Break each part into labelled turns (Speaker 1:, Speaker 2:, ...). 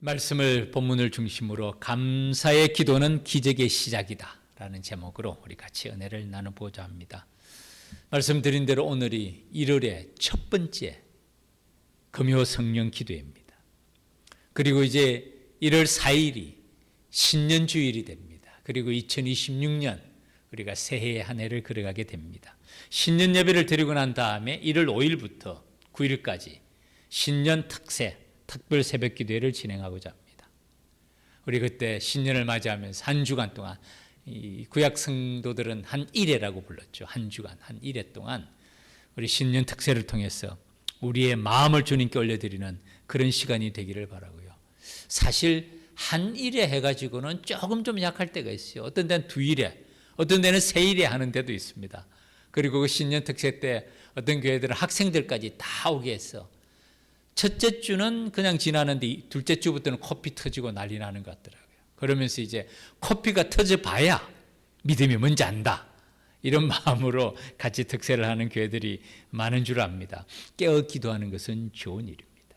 Speaker 1: 말씀을 본문을 중심으로 감사의 기도는 기적의 시작이다 라는 제목으로 우리 같이 은혜를 나눠보고자 합니다. 말씀드린 대로 오늘이 1월의 첫 번째 금요 성령 기도입니다. 그리고 이제 1월 4일이 신년주일이 됩니다. 그리고 2026년 우리가 새해의 한 해를 걸어가게 됩니다. 신년 예배를 드리고 난 다음에 1월 5일부터 9일까지 신년 특세 특별 새벽 기도회를 진행하고자 합니다. 우리 그때 신년을 맞이하면서 한 주간 동안 이 구약 성도들은 한 일회라고 불렀죠. 한 주간, 한 일회 동안 우리 신년 특세를 통해서 우리의 마음을 주님께 올려드리는 그런 시간이 되기를 바라고요. 사실 한 일회 해가지고는 조금 좀 약할 때가 있어요. 어떤 데는 두 일회, 어떤 데는 세 일회 하는 데도 있습니다. 그리고 그 신년 특세 때 어떤 교회들은 학생들까지 다 오게 해서 첫째 주는 그냥 지나는데 둘째 주부터는 코피 터지고 난리 나는 것 같더라고요. 그러면서 이제 코피가 터져 봐야 믿음이 뭔지 안다. 이런 마음으로 같이 특세를 하는 교회들이 많은 줄 압니다. 깨어 기도하는 것은 좋은 일입니다.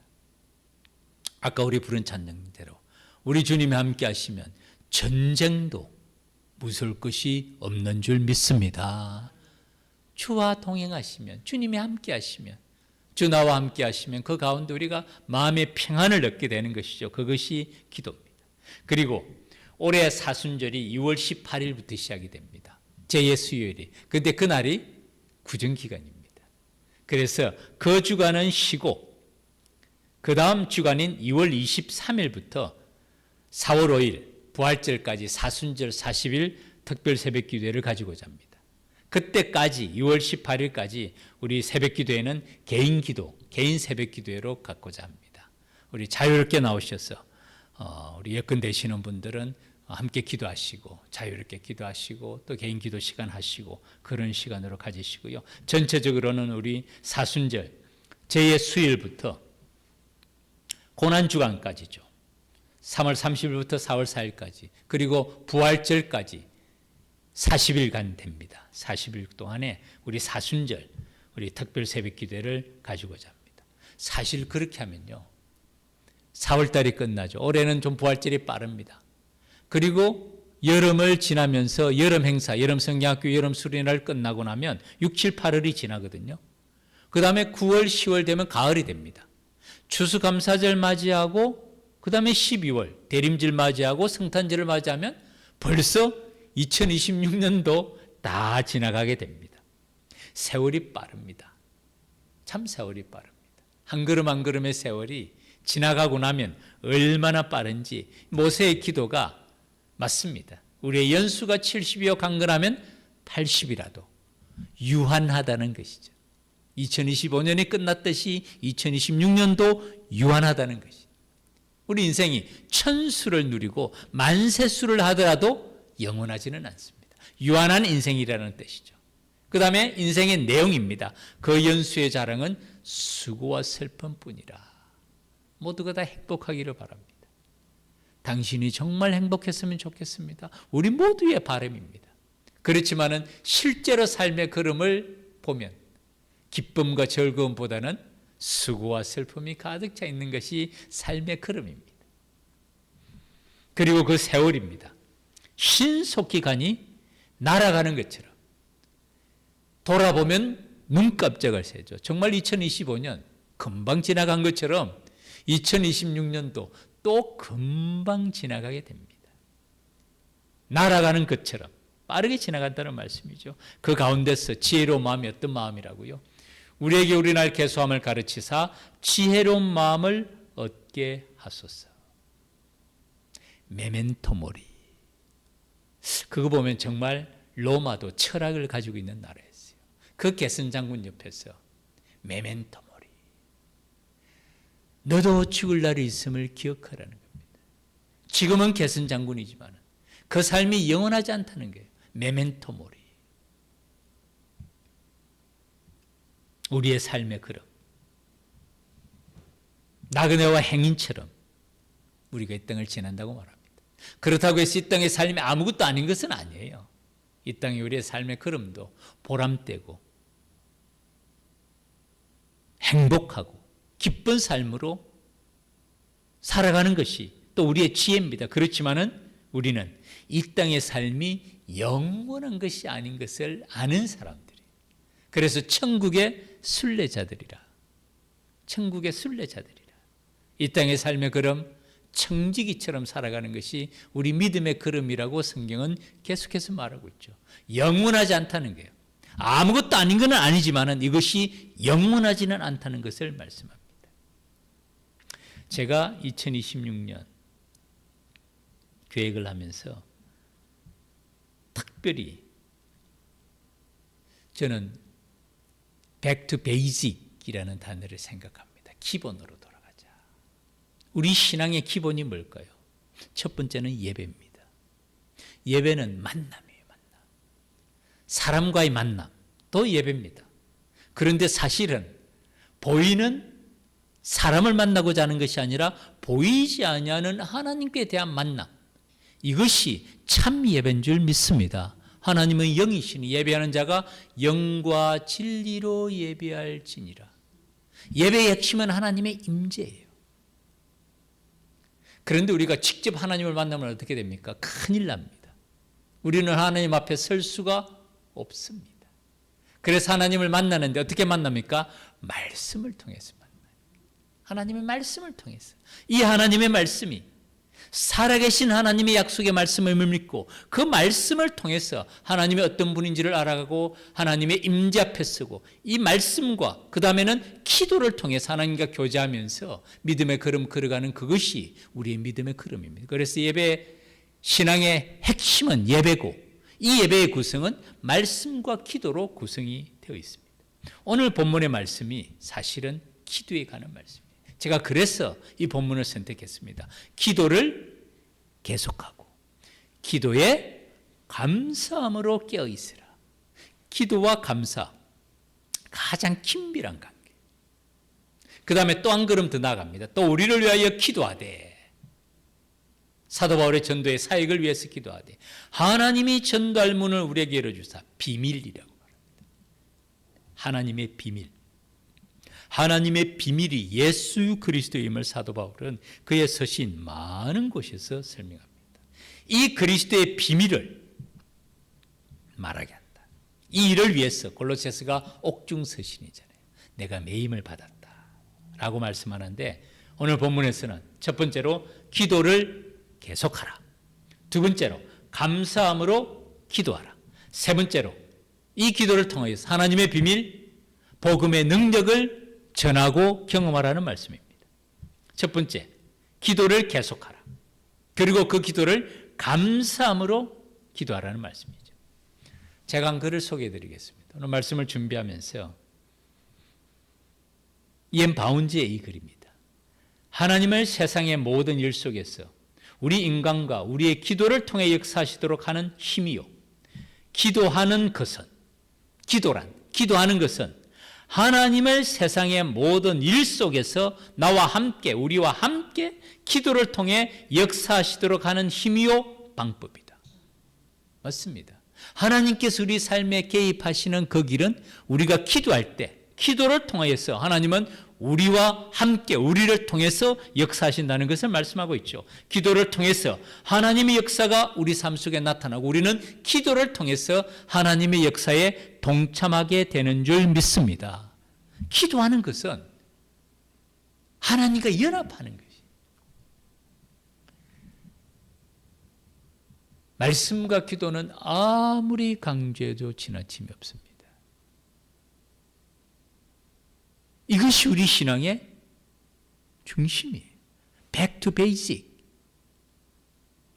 Speaker 1: 아까 우리 부른 찬양대로 우리 주님이 함께 하시면 전쟁도 무서울 것이 없는 줄 믿습니다. 주와 동행하시면, 주님이 함께 하시면, 주 나와 함께 하시면 그 가운데 우리가 마음의 평안을 얻게 되는 것이죠. 그것이 기도입니다. 그리고 올해 사순절이 2월 18일부터 시작이 됩니다. 제2 수요일이. 근데 그날이 구정기간입니다. 그래서 그 주간은 쉬고 그 다음 주간인 2월 23일부터 4월 5일 부활절까지 사순절 40일 특별 새벽 기도회를 가지고자 합니다. 그때까지 2월 18일까지 우리 새벽 기도회는 개인 기도, 개인 새벽 기도회로 갖고자 합니다. 우리 자유롭게 나오셔서 우리 여건 되시는 분들은 함께 기도하시고 자유롭게 기도하시고 또 개인 기도 시간 하시고 그런 시간으로 가지시고요. 전체적으로는 우리 사순절 제2 수요일부터 고난주간까지죠. 3월 30일부터 4월 4일까지 그리고 부활절까지 40일간 됩니다. 40일 동안에 우리 사순절, 우리 특별 새벽 기도회를 가지고자 합니다. 사실 그렇게 하면요. 4월 달이 끝나죠. 올해는 좀 부활절이 빠릅니다. 그리고 여름을 지나면서 여름 행사, 여름 성경학교 여름 수련회를 끝나고 나면 6, 7, 8월이 지나거든요. 그 다음에 9월, 10월 되면 가을이 됩니다. 추수감사절 맞이하고 그 다음에 12월 대림절 맞이하고 성탄절을 맞이하면 벌써 2026년도 다 지나가게 됩니다. 세월이 빠릅니다. 참 세월이 빠릅니다. 한 걸음 한 걸음의 세월이 지나가고 나면 얼마나 빠른지 모세의 기도가 맞습니다. 우리의 연수가 70이요 강건하면 80이라도 유한하다는 것이죠. 2025년이 끝났듯이 2026년도 유한하다는 것이죠. 우리 인생이 천수를 누리고 만세수를 하더라도 영원하지는 않습니다. 유한한 인생이라는 뜻이죠. 그 다음에 인생의 내용입니다. 그 연수의 자랑은 수고와 슬픔뿐이라. 모두가 다 행복하기를 바랍니다. 당신이 정말 행복했으면 좋겠습니다. 우리 모두의 바람입니다. 그렇지만은 실제로 삶의 걸음을 보면 기쁨과 즐거움보다는 수고와 슬픔이 가득 차 있는 것이 삶의 걸음입니다. 그리고 그 세월입니다. 신속히 가니 날아가는 것처럼 돌아보면 눈 깜짝을 새죠. 정말 2025년 금방 지나간 것처럼 2026년도 또 금방 지나가게 됩니다. 날아가는 것처럼 빠르게 지나간다는 말씀이죠. 그 가운데서 지혜로운 마음이 어떤 마음이라고요? 우리에게 우리날 계수함을 가르치사 지혜로운 마음을 얻게 하소서. 메멘토 모리. 그거 보면 정말 로마도 철학을 가지고 있는 나라였어요. 그 게슨 장군 옆에서 메멘토 모리. 너도 죽을 날이 있음을 기억하라는 겁니다. 지금은 게슨 장군이지만 그 삶이 영원하지 않다는 거예요. 메멘토 모리. 우리의 삶의 걸음. 나그네와 행인처럼 우리가 이 땅을 지난다고 말합니다. 그렇다고 해서 이 땅의 삶이 아무것도 아닌 것은 아니에요. 이 땅의 우리의 삶의 걸음도 보람되고 행복하고 기쁜 삶으로 살아가는 것이 또 우리의 지혜입니다. 그렇지만은 우리는 이 땅의 삶이 영원한 것이 아닌 것을 아는 사람들이. 그래서 천국의 순례자들이라. 천국의 순례자들이라. 이 땅의 삶의 걸음 청지기처럼 살아가는 것이 우리 믿음의 걸음이라고 성경은 계속해서 말하고 있죠. 영원하지 않다는 거예요. 아무것도 아닌 건 아니지만 이것이 영원하지는 않다는 것을 말씀합니다. 제가 2026년 계획을 하면서 특별히 저는 back to basic이라는 단어를 생각합니다. 기본으로 돌아가자. 우리 신앙의 기본이 뭘까요? 첫 번째는 예배입니다. 예배는 만남이에요. 만남. 사람과의 만남, 또 예배입니다. 그런데 사실은 보이는 사람을 만나고자 하는 것이 아니라 보이지 아니하는 하나님께 대한 만남, 이것이 참 예배인 줄 믿습니다. 하나님은 영이시니 예배하는 자가 영과 진리로 예배할지니라. 예배의 핵심은 하나님의 임재예요. 그런데 우리가 직접 하나님을 만나면 어떻게 됩니까? 큰일 납니다. 우리는 하나님 앞에 설 수가 없습니다. 그래서 하나님을 만나는데 어떻게 만납니까? 말씀을 통해서 만나요. 하나님의 말씀을 통해서. 이 하나님의 말씀이 살아계신 하나님의 약속의 말씀을 믿고 그 말씀을 통해서 하나님의 어떤 분인지를 알아가고 하나님의 임재 앞에 서고 이 말씀과 그 다음에는 기도를 통해서 하나님과 교제하면서 믿음의 걸음 걸어가는 그것이 우리의 믿음의 걸음입니다. 그래서 예배 신앙의 핵심은 예배고 이 예배의 구성은 말씀과 기도로 구성이 되어 있습니다. 오늘 본문의 말씀이 사실은 기도에 관한 말씀입니다. 제가 그래서 이 본문을 선택했습니다. 기도를 계속하고 기도에 감사함으로 깨어 있으라. 기도와 감사, 가장 긴밀한 관계. 그 다음에 또 한 걸음 더 나아갑니다. 또 우리를 위하여 기도하되, 사도 바울의 전도의 사역을 위해서 기도하되 하나님이 전도할 문을 우리에게 열어주사. 비밀이라고 말합니다. 하나님의 비밀. 하나님의 비밀이 예수 그리스도임을 사도 바울은 그의 서신 많은 곳에서 설명합니다. 이 그리스도의 비밀을 말하게 한다. 이 일을 위해서 골로새서가 옥중서신이잖아요. 내가 매임을 받았다 라고 말씀하는데 오늘 본문에서는 첫 번째로 기도를 계속하라. 두 번째로 감사함으로 기도하라. 세 번째로 이 기도를 통해서 하나님의 비밀, 복음의 능력을 전하고 경험하라는 말씀입니다. 첫 번째, 기도를 계속하라. 그리고 그 기도를 감사함으로 기도하라는 말씀이죠. 제가 한 글을 소개해 드리겠습니다. 오늘 말씀을 준비하면서 이엔 바운지의 이 글입니다. 하나님을 세상의 모든 일 속에서 우리 인간과 우리의 기도를 통해 역사하시도록 하는 힘이요. 기도하는 것은, 기도하는 것은 하나님을 세상의 모든 일 속에서 나와 함께 우리와 함께 기도를 통해 역사하시도록 하는 힘이요 방법이다. 맞습니다. 하나님께서 우리 삶에 개입하시는 그 길은 우리가 기도할 때 기도를 통해서 하나님은 우리와 함께 우리를 통해서 역사하신다는 것을 말씀하고 있죠. 기도를 통해서 하나님의 역사가 우리 삶 속에 나타나고 우리는 기도를 통해서 하나님의 역사에 동참하게 되는 줄 믿습니다. 기도하는 것은 하나님과 연합하는 것이. 말씀과 기도는 아무리 강조해도 지나침이 없습니다. 이것이 우리 신앙의 중심이에요. Back to basic.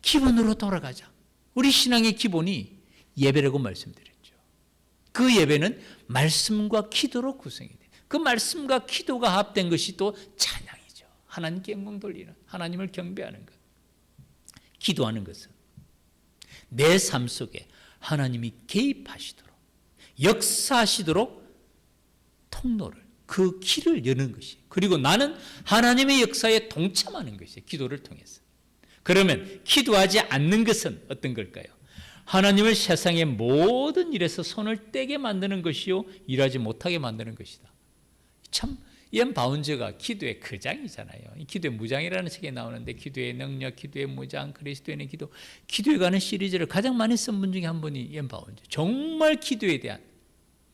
Speaker 1: 기본으로 돌아가자. 우리 신앙의 기본이 예배라고 말씀드렸죠. 그 예배는 말씀과 기도로 구성이 돼요. 그 말씀과 기도가 합된 것이 또 찬양이죠. 하나님께 영광 돌리는, 하나님을 경배하는 것. 기도하는 것은 내 삶 속에 하나님이 개입하시도록, 역사하시도록 통로를, 그 길을 여는 것이, 그리고 나는 하나님의 역사에 동참하는 것이 기도를 통해서. 그러면 기도하지 않는 것은 어떤 걸까요? 하나님을 세상의 모든 일에서 손을 떼게 만드는 것이요 일하지 못하게 만드는 것이다. 참 이안 바운즈가 기도의 거장이잖아요. 기도의 무장이라는 책에 나오는데 기도의 능력, 기도의 무장, 그리스도인의 기도, 기도에 관한 시리즈를 가장 많이 쓴 분 중에 한 분이 이안 바운즈. 정말 기도에 대한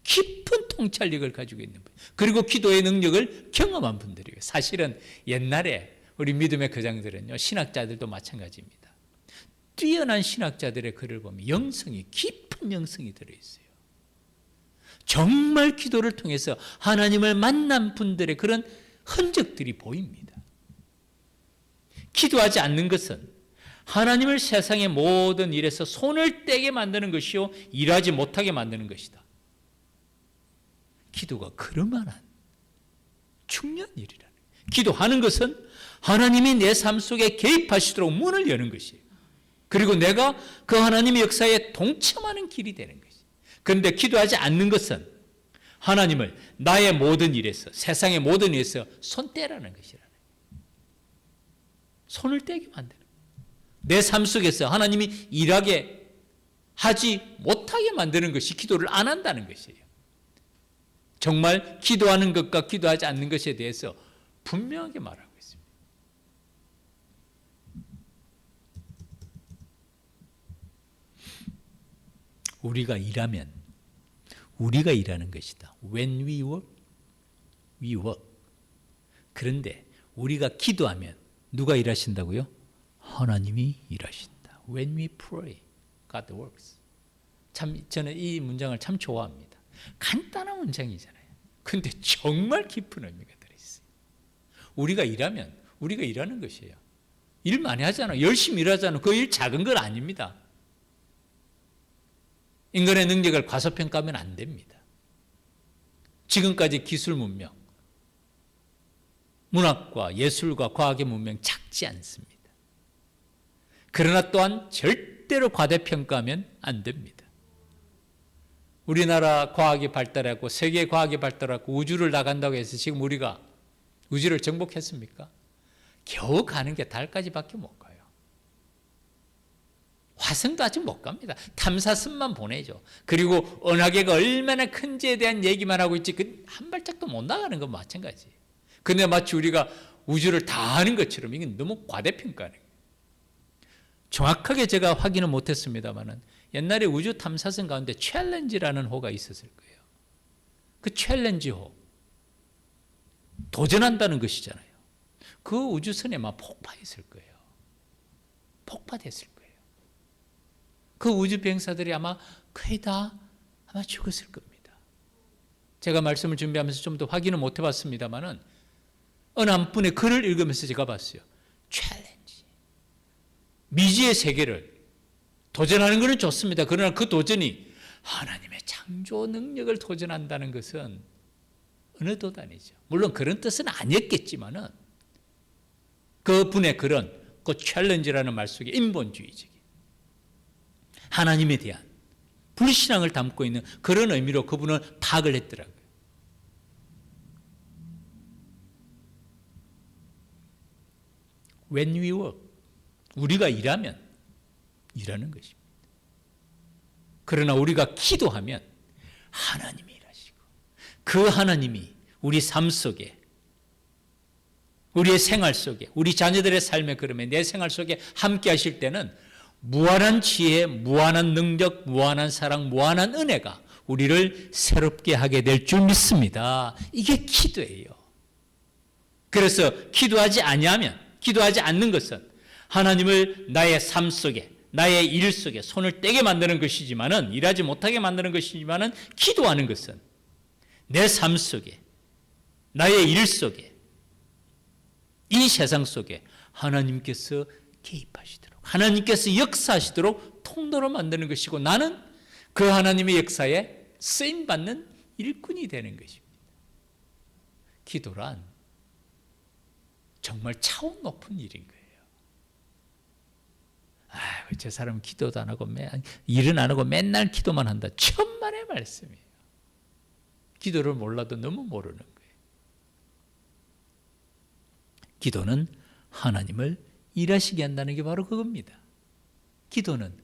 Speaker 1: 깊은 통찰력을 가지고 있는 분. 그리고 기도의 능력을 경험한 분들이에요. 사실은 옛날에 우리 믿음의 거장들은요, 신학자들도 마찬가지입니다. 뛰어난 신학자들의 글을 보면 영성이, 깊은 영성이 들어있어요. 정말 기도를 통해서 하나님을 만난 분들의 그런 흔적들이 보입니다. 기도하지 않는 것은 하나님을 세상의 모든 일에서 손을 떼게 만드는 것이요, 일하지 못하게 만드는 것이다. 기도가 그럴만한 중요한 일이라는 거예요. 기도하는 것은 하나님이 내 삶 속에 개입하시도록 문을 여는 것이에요. 그리고 내가 그 하나님의 역사에 동참하는 길이 되는 것이에요. 그런데 기도하지 않는 것은 하나님을 나의 모든 일에서, 세상의 모든 일에서 손 떼라는 것이라는 거예요. 손을 떼게 만드는 거예요. 내 삶 속에서 하나님이 일하게 하지 못하게 만드는 것이 기도를 안 한다는 것이에요. 정말 기도하는 것과 기도하지 않는 것에 대해서 분명하게 말하고 있습니다. 우리가 일하면 우리가 일하는 것이다. When we work, we work. 그런데 우리가 기도하면 누가 일하신다고요? 하나님이 일하신다. When we pray, God works. 참 저는 이 문장을 참 좋아합니다. 간단한 문장이잖아요. 그런데 정말 깊은 의미가 들어있어요. 우리가 일하면 우리가 일하는 것이에요. 일 많이 하잖아요. 열심히 일하잖아요. 그 일 작은 건 아닙니다. 인간의 능력을 과소평가하면 안 됩니다. 지금까지 기술 문명, 문학과 예술과 과학의 문명 작지 않습니다. 그러나 또한 절대로 과대평가하면 안 됩니다. 우리나라 과학이 발달하고 세계 과학이 발달하고 우주를 나간다고 해서 지금 우리가 우주를 정복했습니까? 겨우 가는 게 달까지밖에 못 가요. 화성도 아직 못 갑니다. 탐사선만 보내죠. 그리고 은하계가 얼마나 큰지에 대한 얘기만 하고 있지 그 한 발짝도 못 나가는 건 마찬가지예요. 근데 마치 우리가 우주를 다 아는 것처럼 이건 너무 과대평가하는 거예요. 정확하게 제가 확인은 못했습니다만 옛날에 우주 탐사선 가운데 챌린지라는 호가 있었을 거예요. 그 챌린지호 도전한다는 것이잖아요. 그 우주선에 막 폭파했을 거예요. 폭파됐을 거예요. 그 우주 비행사들이 아마 거의 다 아마 죽었을 겁니다. 제가 말씀을 준비하면서 좀 더 확인을 못 해봤습니다만은 어느 한 분의 글을 읽으면서 제가 봤어요. 챌린지. 미지의 세계를 도전하는 것은 좋습니다. 그러나 그 도전이 하나님의 창조 능력을 도전한다는 것은 어느 도단이죠. 물론 그런 뜻은 아니었겠지만은 그 분의 글은 그 챌린지라는 말 속에 인본주의적인 하나님에 대한 불신앙을 담고 있는 그런 의미로 그분은 파악을 했더라고요. When we work, 우리가 일하면 일하는 것입니다. 그러나 우리가 기도하면 하나님이 일하시고 그 하나님이 우리 삶 속에 우리의 생활 속에 우리 자녀들의 삶의 걸음에 내 생활 속에 함께 하실 때는 무한한 지혜, 무한한 능력, 무한한 사랑, 무한한 은혜가 우리를 새롭게 하게 될 줄 믿습니다. 이게 기도예요. 그래서 기도하지 않는 것은 하나님을 나의 삶 속에, 나의 일 속에 손을 떼게 만드는 것이지만은, 일하지 못하게 만드는 것이지만은, 기도하는 것은 내 삶 속에, 나의 일 속에, 이 세상 속에 하나님께서 개입하시도록, 하나님께서 역사하시도록 통로로 만드는 것이고, 나는 그 하나님의 역사에 쓰임받는 일꾼이 되는 것입니다. 기도란 정말 차원 높은 일인 거예요. 저 사람은 기도도 안 하고 일은 안 하고 맨날 기도만 한다. 천만의 말씀이에요. 기도를 몰라도 너무 모르는 거예요. 기도는 하나님을 일하시게 한다는 게 바로 그겁니다. 기도는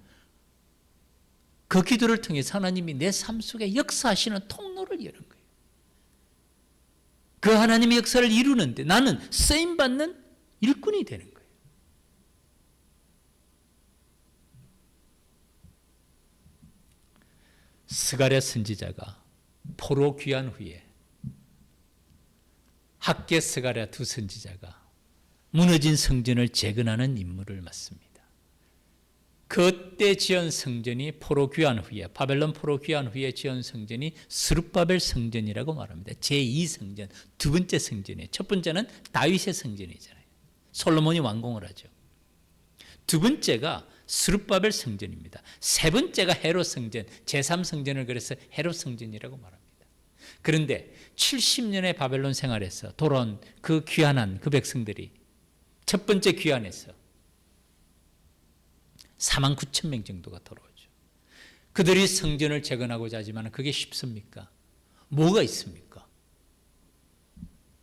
Speaker 1: 그 기도를 통해서 하나님이 내 삶 속에 역사하시는 통로를 여는 거예요. 그 하나님의 역사를 이루는데 나는 쓰임받는 일꾼이 되는 거예요. 스가랴 선지자가 포로 귀환 후에 학개 스가랴 두 선지자가 무너진 성전을 재건하는 임무를 맡습니다. 그때 지은 성전이 포로 귀환 후에, 바벨론 포로 귀환 후에 지은 성전이 스룹바벨 성전이라고 말합니다. 제2성전, 두 번째 성전이에요. 첫 번째는 다윗의 성전이잖아요. 솔로몬이 완공을 하죠. 두 번째가 스룹바벨 성전입니다. 세 번째가 헤롯 성전, 제3성전을 그래서 헤롯 성전이라고 말합니다. 그런데 70년의 바벨론 생활에서 돌아온 그 귀환한 그 백성들이 첫 번째 귀환에서 49,000명 정도가 돌아오죠. 그들이 성전을 재건하고자 하지만 그게 쉽습니까? 뭐가 있습니까?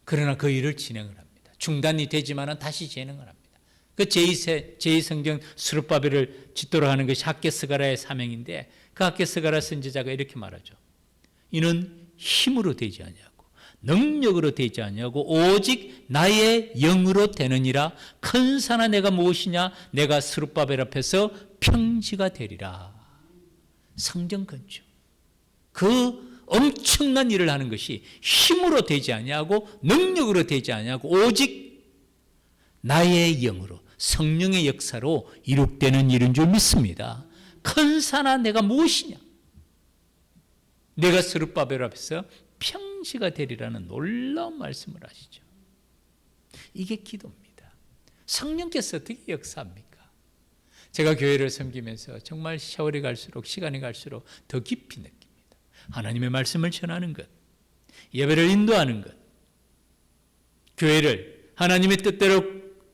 Speaker 1: 그러나 그 일을 진행을 합니다. 중단이 되지만 다시 진행을 합니다. 그 제2성전 스룹바벨을 짓도록 하는 것이 학개 스가랴의 사명인데 그 학개 스가랴 선지자가 이렇게 말하죠. 이는 힘으로 되지 아니하고 능력으로 되지 아니하고 오직 나의 영으로 되느니라. 큰 산아 내가 무엇이냐? 내가 스룹바벨 앞에서 평지가 되리라. 성전 건축. 그 엄청난 일을 하는 것이 힘으로 되지 아니하고 능력으로 되지 아니하고 오직 나의 영으로 성령의 역사로 이룩되는 일인 줄 믿습니다. 큰 산아 내가 무엇이냐? 내가 스룹바벨 앞에서 평지가 되리라는 놀라운 말씀을 하시죠. 이게 기도입니다. 성령께서 어떻게 역사합니까? 제가 교회를 섬기면서 정말 세월이 갈수록 시간이 갈수록 더 깊이 느낍니다. 하나님의 말씀을 전하는 것, 예배를 인도하는 것, 교회를 하나님의 뜻대로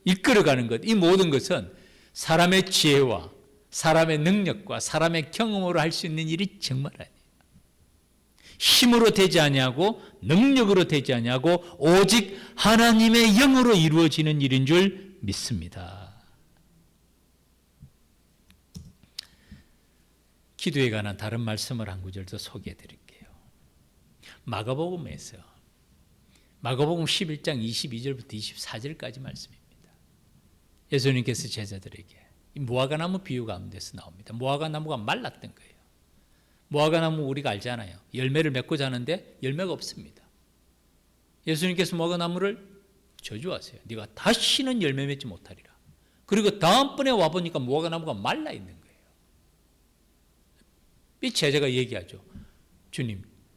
Speaker 1: 이끌어가는 것, 이 모든 것은 사람의 지혜와 사람의 능력과 사람의 경험으로 할 수 있는 일이 정말 아니에요. 힘으로 되지 아니하고 능력으로 되지 아니하고 오직 하나님의 영으로 이루어지는 일인 줄 믿습니다. 기도에 관한 다른 말씀을 한 구절 더 소개해 드릴게요. 마가복음에서 마가복음 11장 22절부터 24절까지 말씀입니다. 예수님께서 제자들에게 무화과나무 비유 가운데서 나옵니다. 무화과나무가 말랐던 거예요. 무화과나무 우리가 알잖아요. 열매를 맺고 자는데 열매가 없습니다. 예수님께서 무화과나무를 저주하세요. 네가 다시는 열매 맺지 못하리라. 그리고 다음번에 와보니까 무화과나무가 말라 있는 거예요. 이 제자가 얘기하죠.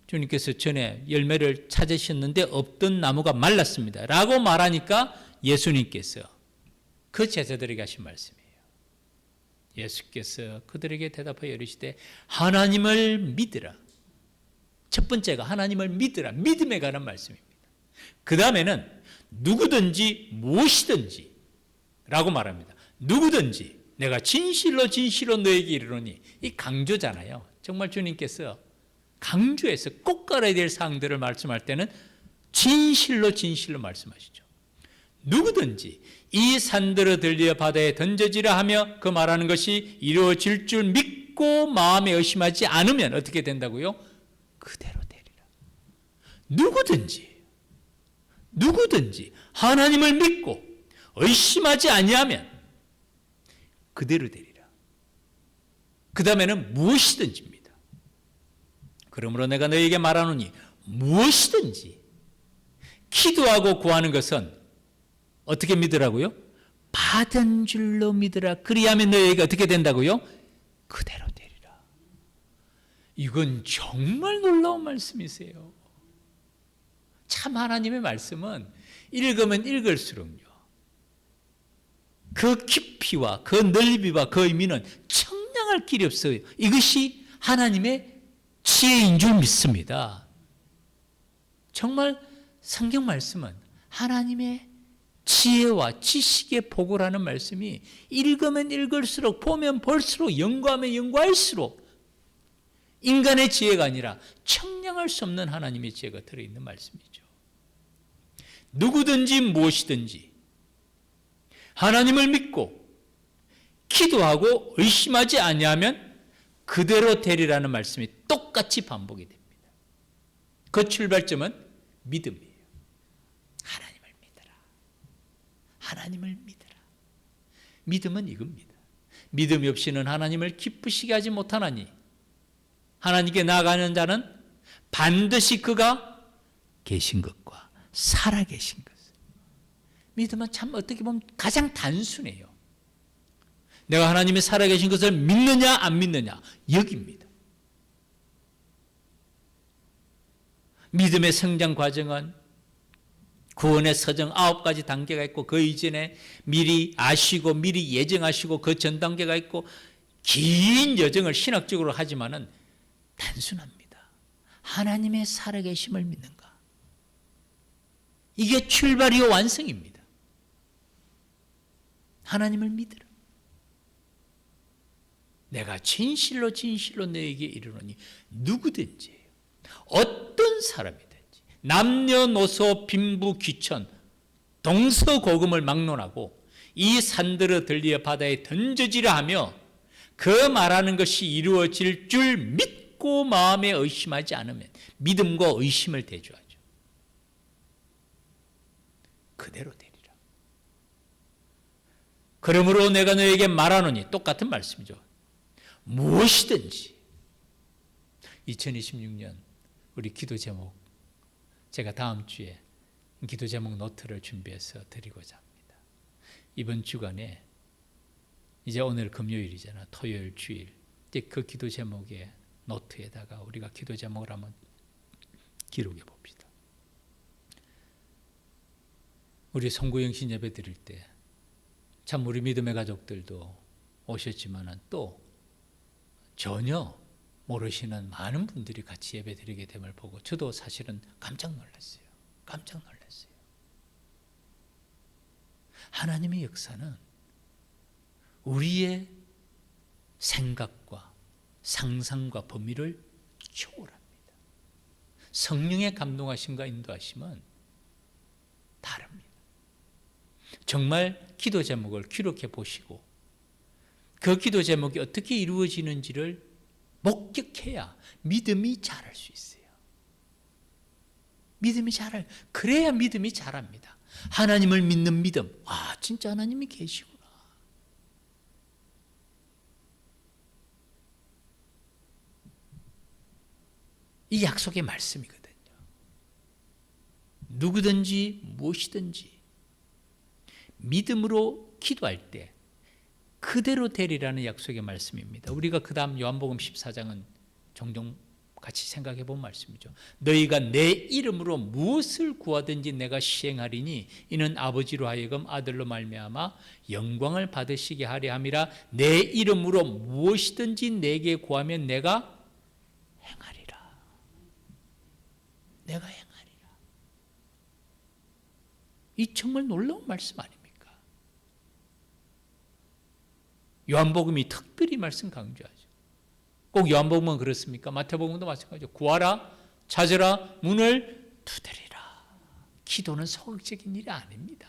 Speaker 1: 주님께서 전에 열매를 찾으셨는데 없던 나무가 말랐습니다. 라고 말하니까 예수님께서 그 제자들에게 하신 말씀이에요. 예수께서 그들에게 대답하여 이르시되 하나님을 믿으라. 첫 번째가 하나님을 믿으라. 믿음에 관한 말씀입니다. 그 다음에는 누구든지 무엇이든지 라고 말합니다. 누구든지 내가 진실로 진실로 너에게 이르노니, 이 강조잖아요. 정말 주님께서 강조해서 꼭 알아야 될 사항들을 말씀할 때는 진실로 진실로 말씀하시죠. 누구든지 이 산들어 들려 바다에 던져지라 하며 그 말하는 것이 이루어질 줄 믿고 마음에 의심하지 않으면 어떻게 된다고요? 그대로 되리라. 누구든지 하나님을 믿고 의심하지 아니하면 그대로 되리라. 그 다음에는 무엇이든지입니다. 그러므로 내가 너희에게 말하노니 무엇이든지 기도하고 구하는 것은 어떻게 믿으라고요? 받은 줄로 믿으라. 그리하면 너희에게 어떻게 된다고요? 그대로 되리라. 이건 정말 놀라운 말씀이세요. 참 하나님의 말씀은 읽으면 읽을수록요, 그 깊이와 그 넓이와 그 의미는 청량할 길이 없어요. 이것이 하나님의 지혜인 줄 믿습니다. 정말 성경 말씀은 하나님의 지혜와 지식의 복을 하는 말씀이 읽으면 읽을수록 보면 볼수록 연구하면 연구할수록 인간의 지혜가 아니라 청량할 수 없는 하나님의 지혜가 들어있는 말씀이죠. 누구든지 무엇이든지 하나님을 믿고 기도하고 의심하지 아니하면 그대로 되리라는 말씀이 똑같이 반복이 됩니다. 그 출발점은 믿음이에요. 하나님을 믿으라. 믿음은 이겁니다. 믿음이 없이는 하나님을 기쁘시게 하지 못하나니 하나님께 나아가는 자는 반드시 그가 계신 것과 살아계신 것. 믿음은 참 어떻게 보면 가장 단순해요. 내가 하나님이 살아계신 것을 믿느냐 안 믿느냐 여기입니다. 믿음의 성장 과정은 구원의 서정 9가지 단계가 있고 그 이전에 미리 아시고 미리 예정하시고 그 전 단계가 있고 긴 여정을 신학적으로 하지만은 단순합니다. 하나님의 살아계심을 믿는가. 이게 출발이요 완성입니다. 하나님을 믿으라. 내가 진실로 너에게 이르노니 누구든지 어떤 사람이든지 남녀노소 빈부 귀천 동서고금을 막론하고 이 산들을 들리어 바다에 던져지라 하며 그 말하는 것이 이루어질 줄 믿고 마음에 의심하지 않으면 믿음과 의심을 대조하죠. 그대로 되리라. 그러므로 내가 너에게 말하노니 똑같은 말씀이죠. 무엇이든지 2026년 우리 기도 제목 제가 다음 주에 기도 제목 노트를 준비해서 드리고자 합니다. 이번 주간에 이제 오늘 금요일이잖아. 토요일 주일 이제 그 기도 제목의 노트에다가 우리가 기도 제목을 한번 기록해 봅시다. 우리 송구영신 예배 드릴 때 참 우리 믿음의 가족들도 오셨지만은 또 전혀 모르시는 많은 분들이 같이 예배 드리게 됨을 보고 저도 사실은 깜짝 놀랐어요. 하나님의 역사는 우리의 생각과 상상과 범위를 초월합니다. 성령의 감동하심과 인도하심은 다릅니다. 정말 기도 제목을 기록해 보시고 그 기도 제목이 어떻게 이루어지는지를 목격해야 믿음이 자랄 수 있어요. 그래야 믿음이 자랍니다. 하나님을 믿는 믿음. 아, 진짜 하나님이 계시구나. 이 약속의 말씀이거든요. 누구든지 무엇이든지 믿음으로 기도할 때 그대로 되리라는 약속의 말씀입니다. 우리가 그 다음 요한복음 14장은 종종 같이 생각해 본 말씀이죠. 너희가 내 이름으로 무엇을 구하든지 내가 시행하리니 이는 아버지로 하여금 아들로 말미암아 영광을 받으시게 하려 함이라. 내 이름으로 무엇이든지 내게 구하면 내가 행하리라. 이 정말 놀라운 말씀 아닙니까? 요한복음이 특별히 말씀 강조하죠. 꼭 요한복음은 그렇습니까? 마태복음도 마찬가지죠. 구하라, 찾으라, 문을 두드리라. 기도는 소극적인 일이 아닙니다.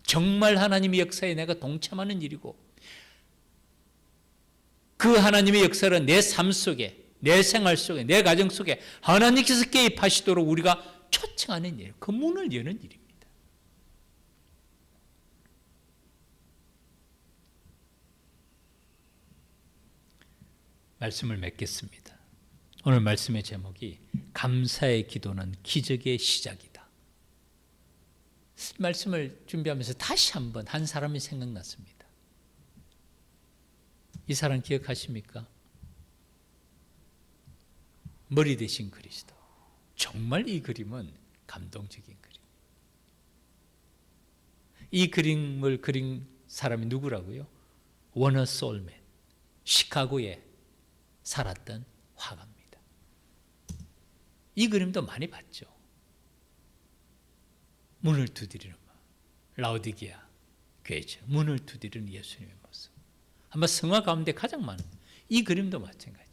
Speaker 1: 정말 하나님의 역사에 내가 동참하는 일이고 그 하나님의 역사를 내 삶 속에, 내 생활 속에, 내 가정 속에 하나님께서 개입하시도록 우리가 초청하는 일, 그 문을 여는 일입니다. 말씀을 맺겠습니다. 오늘 말씀의 제목이 감사의 기도는 기적의 시작이다. 말씀을 준비하면서 다시 한번 한 사람이 생각났습니다. 이 사람 기억하십니까? 머리 대신 그리스도. 정말 이 그림은 감동적인 그림. 이 그림을 그린 사람이 누구라고요? 워너 솔맨. 시카고에 살았던 화가입니다. 이 그림도 많이 봤죠. 문을 두드리는 라오디게아 교회죠. 문을 두드리는 예수님의 모습. 아마 성화 가운데 가장 많은 이 그림도 마찬가지.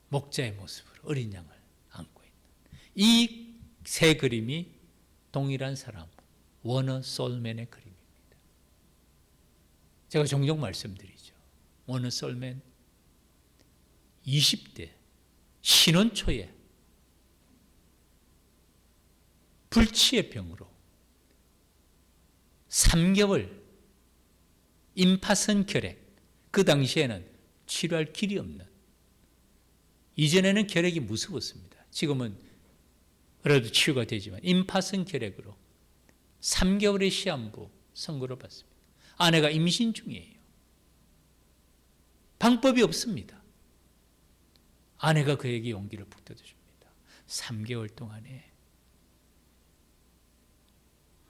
Speaker 1: 목자의 모습으로 어린 양을 안고 있는 이 세 그림이 동일한 사람 워너 솔맨의 그림입니다. 제가 종종 말씀드리죠. 워너 솔맨 20대 신혼 초에 불치의 병으로 3개월 임파선 혈액, 그 당시에는 치료할 길이 없는, 이전에는 혈액이 무서웠습니다. 지금은 그래도 치유가 되지만 임파선 혈액으로 3개월의 시한부 선고를 받습니다. 아내가 임신 중이에요. 방법이 없습니다. 아내가 그에게 용기를 북돋아줍니다. 3개월 동안에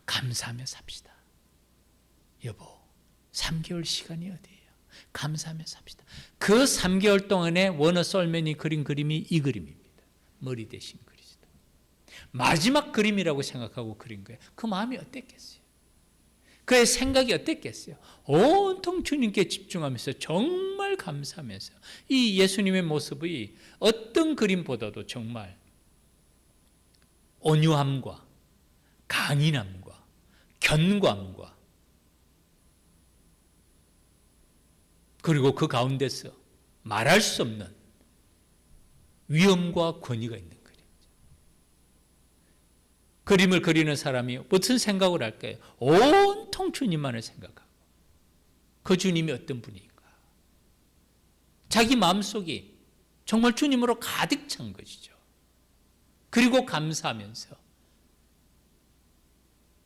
Speaker 1: 감사하며 삽시다. 여보, 3개월 시간이 어디예요? 감사하며 삽시다. 그 3개월 동안에 워너 솔맨이 그린 그림이 이 그림입니다. 머리 대신 그리스도. 마지막 그림이라고 생각하고 그린 거예요. 그 마음이 어땠겠어요? 그의 생각이 어땠겠어요? 온통 주님께 집중하면서 정말 감사하면서 이 예수님의 모습이 어떤 그림보다도 정말 온유함과 강인함과 견고함과 그리고 그 가운데서 말할 수 없는 위엄과 권위가 있는 그림이죠. 그림을 그리는 사람이 무슨 생각을 할까요? 온통 주님만을 생각하고 그 주님이 어떤 분인가. 자기 마음속이 정말 주님으로 가득 찬 것이죠. 그리고 감사하면서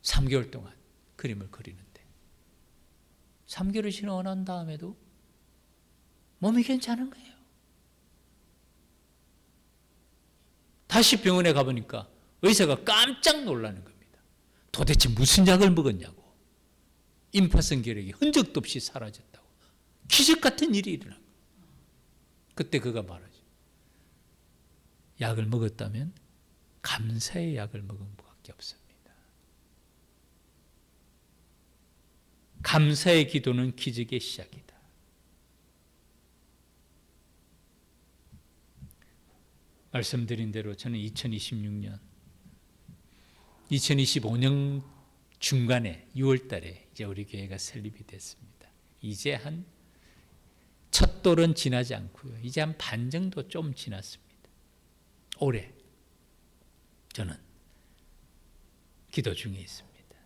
Speaker 1: 3개월 동안 그림을 그리는데 3개월이 지나고 난 다음에도 몸이 괜찮은 거예요. 다시 병원에 가보니까 의사가 깜짝 놀라는 겁니다. 도대체 무슨 약을 먹었냐고. 임파선 혈액이 흔적도 없이 사라졌다고. 기적 같은 일이 일어난 거예요. 그때 그가 말하죠. 약을 먹었다면 감사의 약을 먹은 것밖에 없습니다. 감사의 기도는 기적의 시작이다. 말씀드린 대로 저는 2026년, 2025년 중간에 6월 달에 이제 우리 교회가 설립이 됐습니다. 이제 한 첫 돌은 지나지 않고요. 이제 한 반 정도 좀 지났습니다. 올해 저는 기도 중에 있습니다.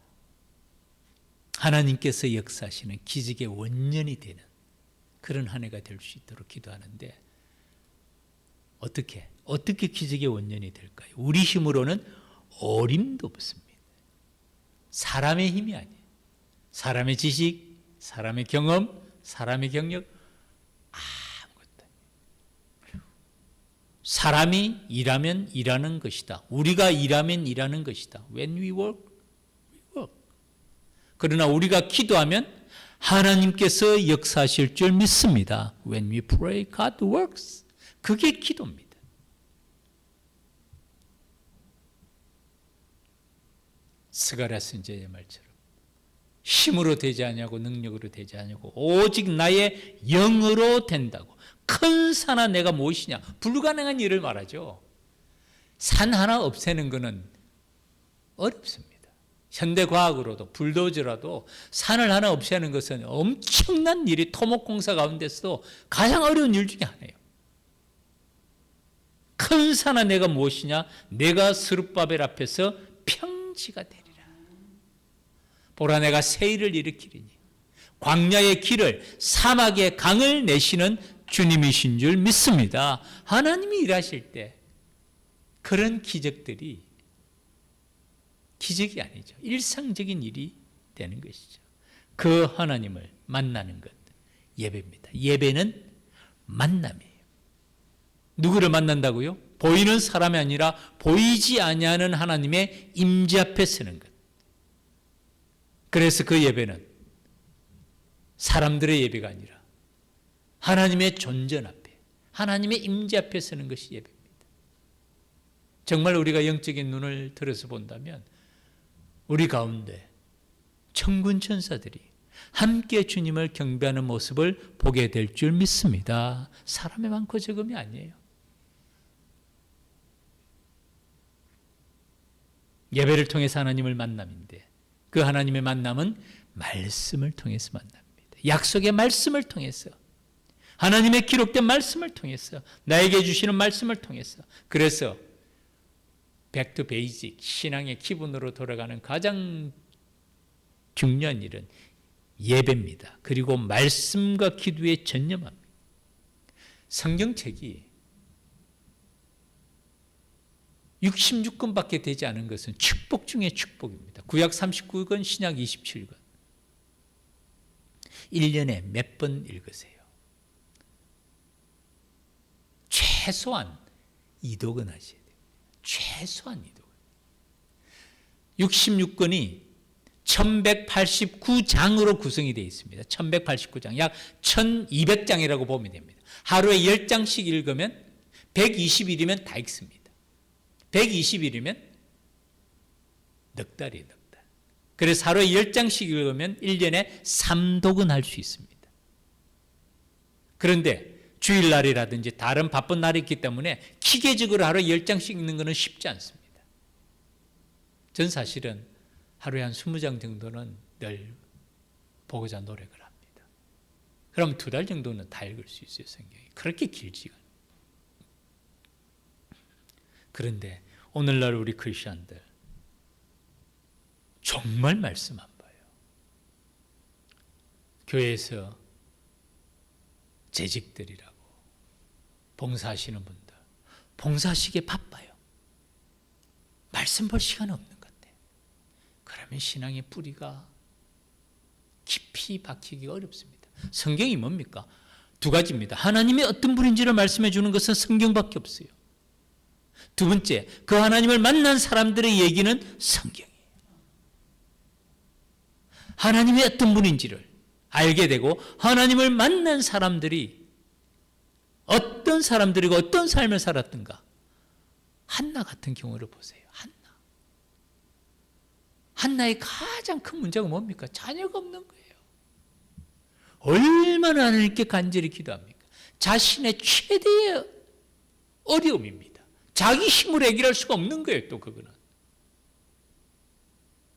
Speaker 1: 하나님께서 역사하시는 기적의 원년이 되는 그런 한 해가 될 수 있도록 기도하는데 어떻게 기적의 원년이 될까요? 우리 힘으로는 어림도 없습니다. 사람의 힘이 아니에요. 사람의 지식, 사람의 경험, 사람의 경력 아무것도 아니에요. 사람이 일하면 일하는 것이다. 우리가 일하면 일하는 것이다. When we work, we work. 그러나 우리가 기도하면 하나님께서 역사하실 줄 믿습니다. When we pray, God works. 그게 기도입니다. 스가랴 선지자의 말처럼 힘으로 되지 않냐고 능력으로 되지 않냐고 오직 나의 영으로 된다고. 큰 산아 내가 무엇이냐. 불가능한 일을 말하죠. 산 하나 없애는 것은 어렵습니다. 현대과학으로도 불도저라도 산을 하나 없애는 것은 엄청난 일이 토목공사 가운데서도 가장 어려운 일 중에 하나예요. 큰 산아 내가 무엇이냐. 내가 스룹바벨 앞에서 평지가 되리라. 보라 내가 세일을 일으키리니 광야의 길을 사막의 강을 내시는 주님이신 줄 믿습니다. 하나님이 일하실 때 그런 기적들이 기적이 아니죠. 일상적인 일이 되는 것이죠. 그 하나님을 만나는 것 예배입니다. 예배는 만남이에요. 누구를 만난다고요? 보이는 사람이 아니라 보이지 아니하는 하나님의 임재 앞에 서는 것. 그래서 그 예배는 사람들의 예배가 아니라 하나님의 존전 앞에, 하나님의 임재 앞에 서는 것이 예배입니다. 정말 우리가 영적인 눈을 들어서 본다면 우리 가운데 천군 천사들이 함께 주님을 경배하는 모습을 보게 될 줄 믿습니다. 사람의 많고 적음이 아니에요. 예배를 통해서 하나님을 만남인데 그 하나님의 만남은 말씀을 통해서 만납니다. 약속의 말씀을 통해서, 하나님의 기록된 말씀을 통해서, 나에게 주시는 말씀을 통해서. 그래서 back to basic, 신앙의 기본으로 돌아가는 가장 중요한 일은 예배입니다. 그리고 말씀과 기도에 전념합니다. 성경책이 66권밖에 되지 않은 것은 축복 중에 축복입니다. 구약 39권, 신약 27권. 1년에 몇 번 읽으세요? 최소한 2독은 하셔야 돼요. 최소한 2독은. 66권이 1189장으로 구성이 되어 있습니다. 1189장, 약 1200장이라고 보면 됩니다. 하루에 10장씩 읽으면 120일이면 다 읽습니다. 120일이면 넉 달이에요, 넉 달. 그래서 하루에 10장씩 읽으면 1년에 3독은 할 수 있습니다. 그런데 주일날이라든지 다른 바쁜 날이 있기 때문에 기계적으로 하루에 10장씩 읽는 것은 쉽지 않습니다. 전 사실은 하루에 한 20장 정도는 늘 보고자 노력을 합니다. 그럼 2달 정도는 다 읽을 수 있어요, 성경이. 그렇게 길지가 않아요. 그런데 오늘날 우리 크리스천들 정말 말씀 안 봐요. 교회에서 재직들이라고 봉사하시는 분들, 봉사하시기에 바빠요. 말씀 볼 시간 없는 건데. 그러면 신앙의 뿌리가 깊이 박히기가 어렵습니다. 성경이 뭡니까? 2가지입니다. 하나님이 어떤 분인지를 말씀해 주는 것은 성경밖에 없어요. 2번째, 그 하나님을 만난 사람들의 얘기는 성경이에요. 하나님이 어떤 분인지를 알게 되고 하나님을 만난 사람들이 어떤 사람들이고 어떤 삶을 살았던가. 한나 같은 경우를 보세요. 한나의 가장 큰 문제가 뭡니까? 자녀가 없는 거예요. 얼마나 하나님께 간절히 기도합니까? 자신의 최대의 어려움입니다. 자기 힘으로 해결할 수가 없는 거예요, 또 그거는.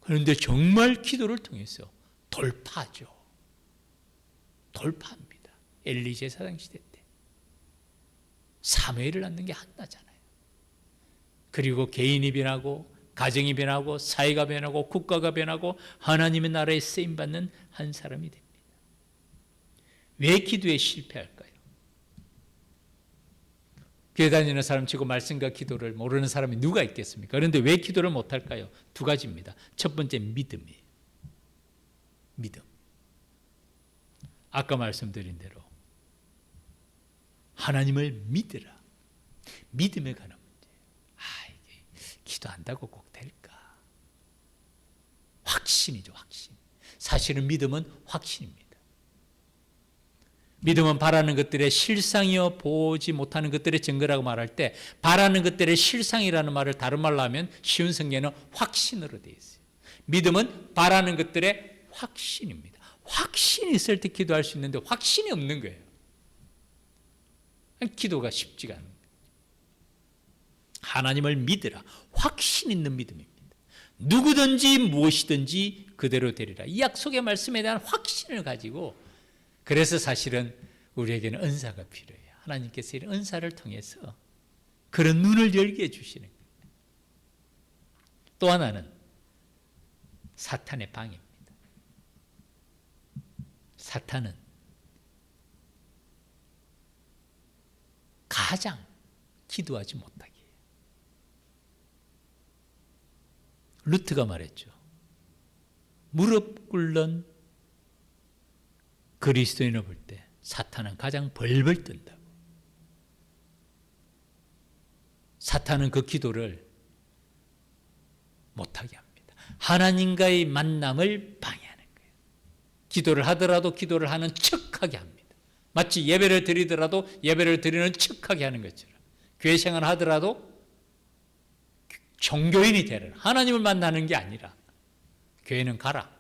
Speaker 1: 그런데 정말 기도를 통해서 돌파하죠. 돌파합니다. 엘리 제사장 시대 때. 사무엘을 낳는 게 한나잖아요. 그리고 개인이 변하고 가정이 변하고 사회가 변하고 국가가 변하고 하나님의 나라에 쓰임받는 한 사람이 됩니다. 왜 기도에 실패할까요? 교회 다니는 사람 치고 말씀과 기도를 모르는 사람이 누가 있겠습니까? 그런데 왜 기도를 못할까요? 2가지입니다. 첫 번째, 믿음이에요. 믿음. 아까 말씀드린 대로 하나님을 믿으라. 믿음에 관한 문제예요. 이게 기도한다고 꼭 될까? 확신이죠, 확신. 사실은 믿음은 확신입니다. 믿음은 바라는 것들의 실상이요 보지 못하는 것들의 증거라고 말할 때 바라는 것들의 실상이라는 말을 다른 말로 하면 쉬운 성경에는 확신으로 되어 있어요. 믿음은 바라는 것들의 확신입니다. 확신이 있을 때 기도할 수 있는데 확신이 없는 거예요. 기도가 쉽지가 않아요. 하나님을 믿으라. 확신 있는 믿음입니다. 누구든지 무엇이든지 그대로 되리라. 이 약속의 말씀에 대한 확신을 가지고 그래서 사실은 우리에게는 은사가 필요해요. 하나님께서 이런 은사를 통해서 그런 눈을 열게 해주시는 거예요. 또 하나는 사탄의 방해입니다. 사탄은 가장 기도하지 못하게 해요. 루트가 말했죠. 무릎 꿇는 그리스도인을 볼 때 사탄은 가장 벌벌 뜬다고. 사탄은 그 기도를 못하게 합니다. 하나님과의 만남을 방해하는 거예요. 기도를 하더라도 기도를 하는 척하게 합니다. 마치 예배를 드리더라도 예배를 드리는 척하게 하는 것처럼 교회 생활을 하더라도 종교인이 되라. 하나님을 만나는 게 아니라 교회는 가라.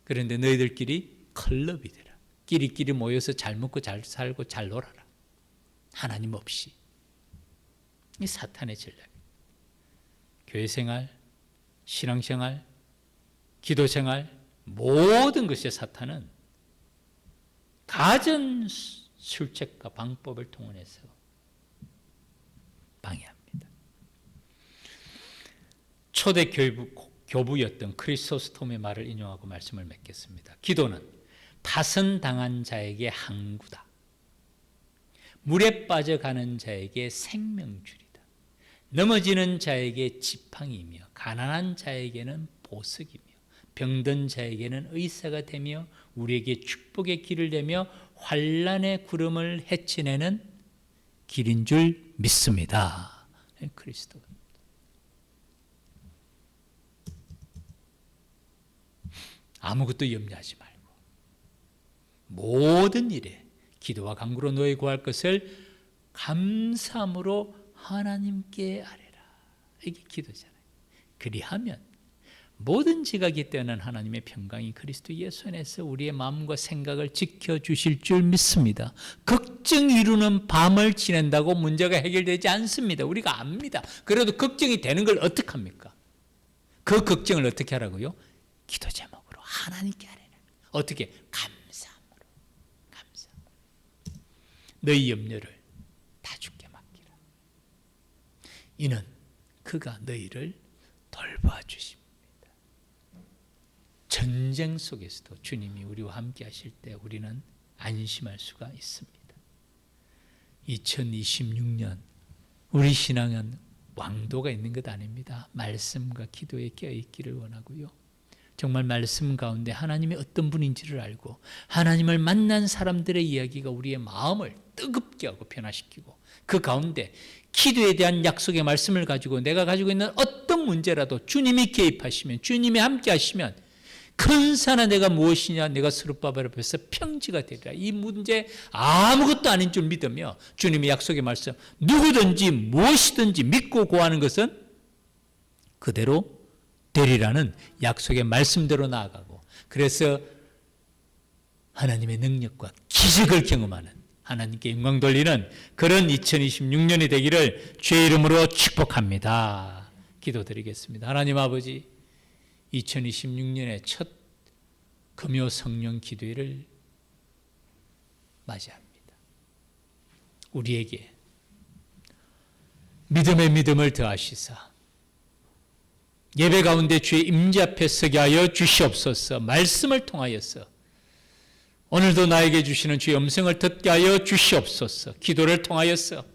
Speaker 1: 그런데 너희들끼리 클럽이 되라. 끼리끼리 모여서 잘 먹고 잘 살고 잘 놀아라. 하나님 없이. 이 사탄의 전략입니다. 교회 생활, 신앙생활, 기도생활 모든 것에 사탄은 가전 술책과 방법을 통해서 방해합니다. 초대 교부였던 크리소스톰의 말을 인용하고 말씀을 맺겠습니다. 기도는 파선당한 자에게 항구다. 물에 빠져가는 자에게 생명줄이다. 넘어지는 자에게 지팡이며 가난한 자에게는 보석이며 병든 자에게는 의사가 되며 우리에게 축복의 길을 내며 환난의 구름을 헤쳐내는 길인 줄 믿습니다. 그리스도. 아무것도 염려하지 말고 모든 일에 기도와 간구로 너희 구할 것을 감사함으로 하나님께 아뢰라. 이게 기도잖아요. 그리하면 모든 지각이 뛰어난 하나님의 평강이 그리스도 예수 안에서 우리의 마음과 생각을 지켜주실 줄 믿습니다. 걱정 이루는 밤을 지낸다고 문제가 해결되지 않습니다. 우리가 압니다. 그래도 걱정이 되는 걸 어떻게 합니까? 그 걱정을 어떻게 하라고요? 기도 제목으로 하나님께 아뢰라. 어떻게? 감사함으로. 너희 염려를 다 주께 맡기라. 이는 그가 너희를 돌봐 주십니다. 전쟁 속에서도 주님이 우리와 함께 하실 때 우리는 안심할 수가 있습니다. 2026년 우리 신앙은 왕도가 있는 것 아닙니다. 말씀과 기도에 껴있기를 원하고요. 정말 말씀 가운데 하나님이 어떤 분인지를 알고 하나님을 만난 사람들의 이야기가 우리의 마음을 뜨겁게 하고 변화시키고 그 가운데 기도에 대한 약속의 말씀을 가지고 내가 가지고 있는 어떤 문제라도 주님이 개입하시면 주님이 함께 하시면 큰 산아 내가 무엇이냐 내가 스룹바벨 앞에서 평지가 되리라. 이 문제 아무것도 아닌 줄 믿으며 주님의 약속의 말씀 누구든지 무엇이든지 믿고 구하는 것은 그대로 되리라는 약속의 말씀대로 나아가고 그래서 하나님의 능력과 기적을 경험하는 하나님께 영광 돌리는 그런 2026년이 되기를 주의 이름으로 축복합니다. 기도드리겠습니다. 하나님 아버지 2026년의 첫 금요 성령 기도회를 맞이합니다. 우리에게 믿음의 믿음을 더하시사 예배 가운데 주의 임재 앞에 서게 하여 주시옵소서. 말씀을 통하여서 오늘도 나에게 주시는 주의 음성을 듣게 하여 주시옵소서. 기도를 통하여서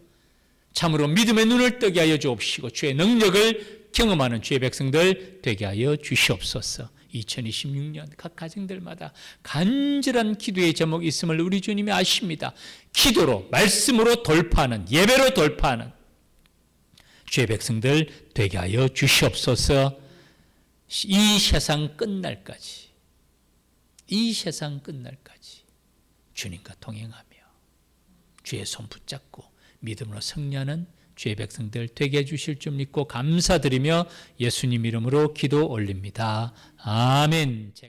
Speaker 1: 참으로 믿음의 눈을 뜨게 하여 주옵시고 주의 능력을 경험하는 주의 백성들 되게 하여 주시옵소서. 2026년 각 가정들마다 간절한 기도의 제목이 있음을 우리 주님이 아십니다. 기도로 말씀으로 돌파하는 예배로 돌파하는 주의 백성들 되게 하여 주시옵소서. 이 세상 끝날까지 주님과 동행하며 주의 손 붙잡고 믿음으로 승리하는 주의 백성들 되게 해주실 줄 믿고 감사드리며 예수님 이름으로 기도 올립니다. 아멘.